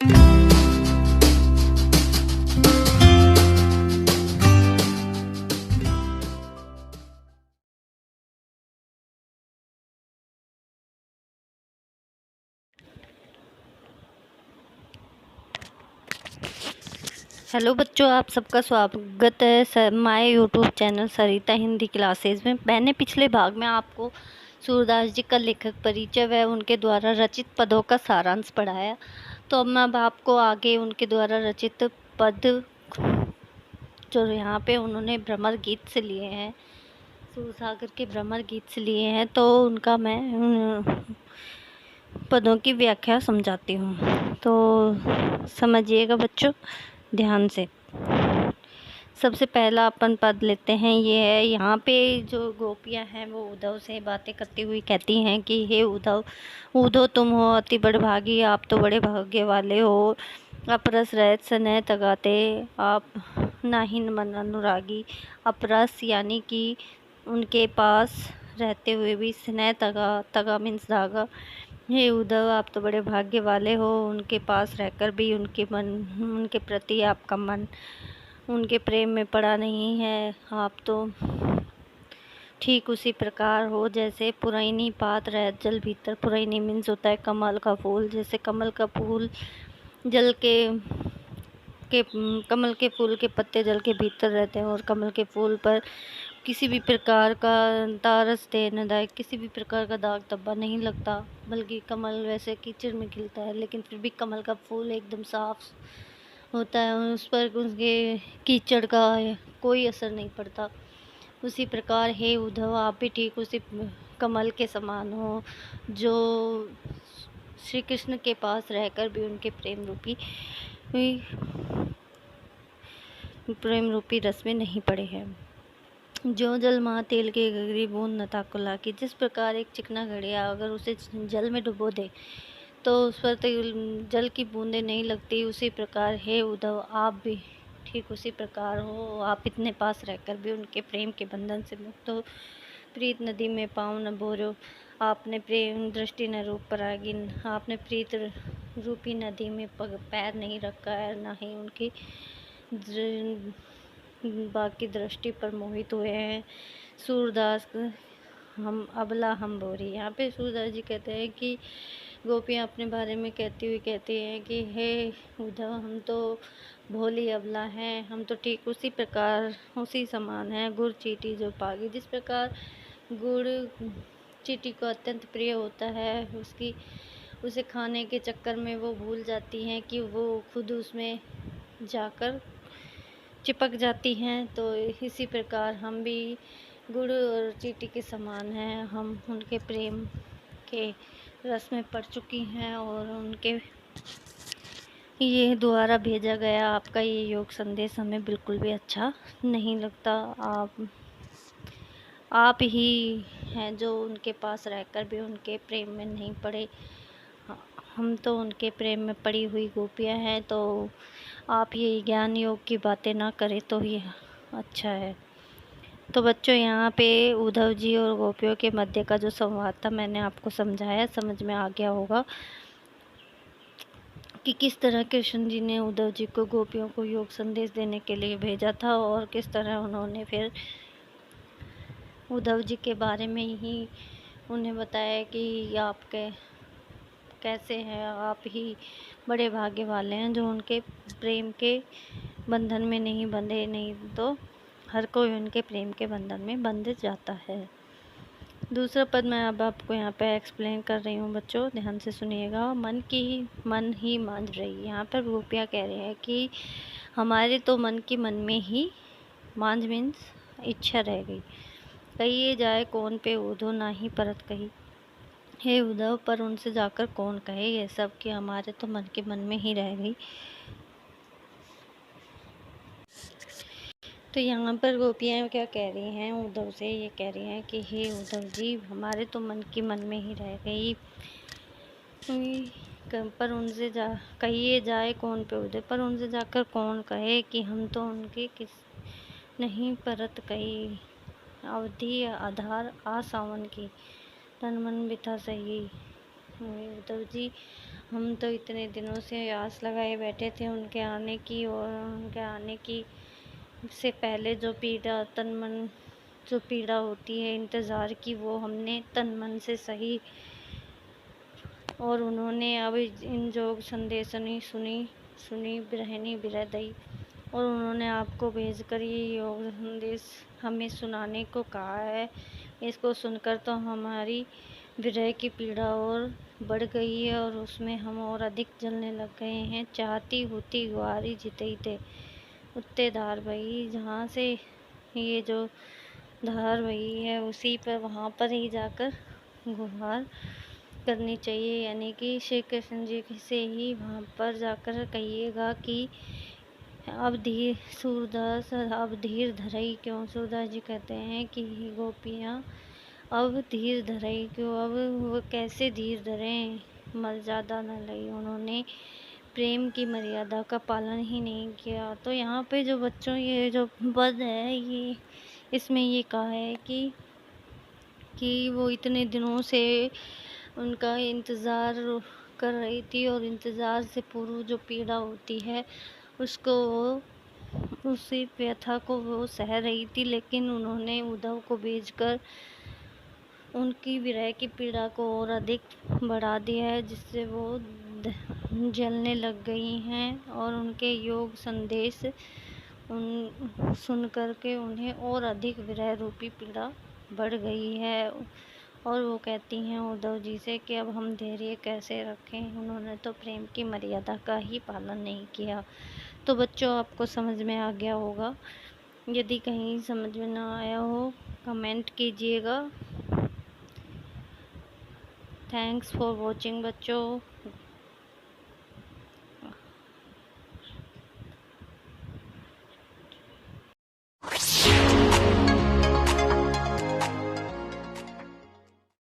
Hello बच्चों, आप सबका स्वागत है my YouTube channel Sarita Hindi classes में। मैंने पिछले भाग में आपको सूरदास जी का लेखक परिचय व उनके द्वारा रचित पदों का सारांश पढ़ाया। तो अब मैं आपको आगे उनके द्वारा रचित पद जो यहाँ पे उन्होंने भ्रमर गीत से लिए हैं, सूरसागर के भ्रमर गीत से लिए हैं, तो उनका मैं पदों की व्याख्या समझाती हूँ। तो समझिएगा बच्चों ध्यान से। सबसे पहला अपन पद लेते हैं, ये है यहाँ पे जो गोपियाँ हैं वो उद्धव से बातें करती हुई कहती हैं कि हे उद्धव, उद्धव तुम हो अति बड़भागी, आप तो बड़े भाग्य वाले हो। अपरस रहत स्नेह तगाते, आप नाहिन मन अनुरागी। अपरस यानी कि उनके पास रहते हुए भी स्नेह तगा मीन्स धागा। हे उद्धव, आप तो बड़े भाग्य वाले हो, उनके पास रहकर भी उनके प्रति आपका मन उनके प्रेम में पड़ा नहीं है। आप तो ठीक उसी प्रकार हो जैसे पुरैनी पात रहत जल भीतर। पुरैनी मीन्स होता है कमल का फूल। जैसे कमल का फूल जल के कमल के फूल के पत्ते जल के भीतर रहते हैं और कमल के फूल पर किसी भी प्रकार का तारस देनदायक किसी भी प्रकार का दाग धब्बा नहीं लगता, बल्कि कमल वैसे कीचड़ में खिलता है लेकिन फिर भी कमल का फूल एकदम साफ होता है, उस पर उसके कीचड़ का कोई असर नहीं पड़ता। उसी प्रकार हे उद्धव, आप भी ठीक उसी कमल के समान हो जो श्री कृष्ण के पास रहकर भी उनके प्रेम रूपी रस में नहीं पड़े हैं। जो जल महा तेल के गगरी बूंद न ताको लागी। जिस प्रकार एक चिकना घड़िया अगर उसे जल में डुबो दे तो उस पर जल की बूंदें नहीं लगती, उसी प्रकार हे उद्धव, आप भी ठीक उसी प्रकार हो। आप इतने पास रहकर भी उनके प्रेम के बंधन से मुक्त हो। प्रीत नदी में पाँव न बोरो, आपने प्रेम दृष्टि न रूप परागिन। आपने प्रीत रूपी नदी में पैर नहीं रखा है, ना ही उनकी बाकी दृष्टि पर मोहित हुए हैं। सूरदास हम अबला हम बोरी। यहाँ पे सूरदास जी कहते हैं कि गोपियाँ अपने बारे में कहती हुई कहती हैं कि हे उद्धव, हम तो भोली अबला हैं, हम तो ठीक उसी प्रकार उसी समान हैं गुड़ चीटी जो पागी। जिस प्रकार गुड़ चीटी को अत्यंत प्रिय होता है, उसे खाने के चक्कर में वो भूल जाती हैं कि वो खुद उसमें जाकर चिपक जाती हैं। तो इसी प्रकार हम भी गुड़ और चीटी के समान हैं, हम उनके प्रेम के रस में पड़ चुकी हैं और उनके ये द्वारा भेजा गया आपका ये योग संदेश हमें बिल्कुल भी अच्छा नहीं लगता। आप ही हैं जो उनके पास रहकर भी उनके प्रेम में नहीं पड़े। हम तो उनके प्रेम में पड़ी हुई गोपियाँ हैं, तो आप ये ज्ञान योग की बातें ना करें तो ये अच्छा है। तो बच्चों, यहाँ पे उद्धव जी और गोपियों के मध्य का जो संवाद था मैंने आपको समझाया, समझ में आ गया होगा कि किस तरह कृष्ण जी ने उद्धव जी को गोपियों को योग संदेश देने के लिए भेजा था और किस तरह उन्होंने फिर उद्धव जी के बारे में ही उन्हें बताया कि आप कैसे हैं, आप ही बड़े भाग्य वाले हैं जो उनके प्रेम के बंधन में नहीं बंधे, नहीं तो हर कोई उनके प्रेम के बंधन में बंध जाता है। दूसरा पद मैं अब आपको यहाँ पे एक्सप्लेन कर रही हूँ बच्चों, ध्यान से सुनिएगा। मन ही मान रही। यहाँ पर गोपियाँ कह रहे हैं कि हमारे तो मन की मन में ही मांझ मीन्स इच्छा रह गई। कहिए जाए कौन पे उद्धव ना ही परत कही। हे उद्धव, पर उनसे जाकर कौन कहे ये सब कि हमारे तो मन के मन में ही रह गई। तो यहाँ पर गोपियाँ क्या कह रही हैं उद्धव से, ये कह रही हैं कि हे उद्धव जी, हमारे तो मन की मन में ही रह गई। पर उनसे कहिए जाए कौन पे उद्धव, पर उनसे जाकर कौन कहे कि हम तो उनके किस नहीं परत कही। अवधि आधार आ सावन की, तन मन बिथा सही। उद्धव जी, हम तो इतने दिनों से आस लगाए बैठे थे उनके आने की, और उनके आने की से पहले जो पीड़ा तन मन जो पीड़ा होती है इंतज़ार की, वो हमने तन मन से सही। और उन्होंने अब इन योग संदेशनी सुनी सुनी बिरहनी बिरहदई, और उन्होंने आपको भेजकर ये योग संदेश हमें सुनाने को कहा है। इसको सुनकर तो हमारी विरह की पीड़ा और बढ़ गई है, और उसमें हम और अधिक जलने लग गए हैं। चाहती होती गुआरी जितई थे उत्ते धार बही, जहाँ से ये जो धार बही है उसी पर वहाँ पर ही जाकर गुहार करनी चाहिए, यानी कि श्री कृष्ण जी से ही वहाँ पर जाकर कहिएगा कि अब धीर सूरदास अब धीर धरई क्यों। सूरदास जी कहते हैं कि गोपियाँ अब धीर धरई क्यों, अब वो कैसे धीर धरें, मर्यादा न लई। उन्होंने प्रेम की मर्यादा का पालन ही नहीं किया। तो यहाँ पे जो बच्चों ये जो पद है, ये इसमें ये कहा है कि वो इतने दिनों से उनका इंतज़ार कर रही थी, और इंतज़ार से पूर्व जो पीड़ा होती है उसको वो उसी व्यथा को वो सह रही थी, लेकिन उन्होंने उद्धव को भेजकर उनकी विरह की पीड़ा को और अधिक बढ़ा दिया है, जिससे वो जलने लग गई हैं। और उनके योग संदेश सुन कर के उन्हें और अधिक विरह रूपी पीड़ा बढ़ गई है। और वो कहती हैं उद्धव जी से कि अब हम धैर्य कैसे रखें, उन्होंने तो प्रेम की मर्यादा का ही पालन नहीं किया। तो बच्चों, आपको समझ में आ गया होगा। यदि कहीं समझ में ना आया हो कमेंट कीजिएगा। थैंक्स फॉर वॉचिंग बच्चों।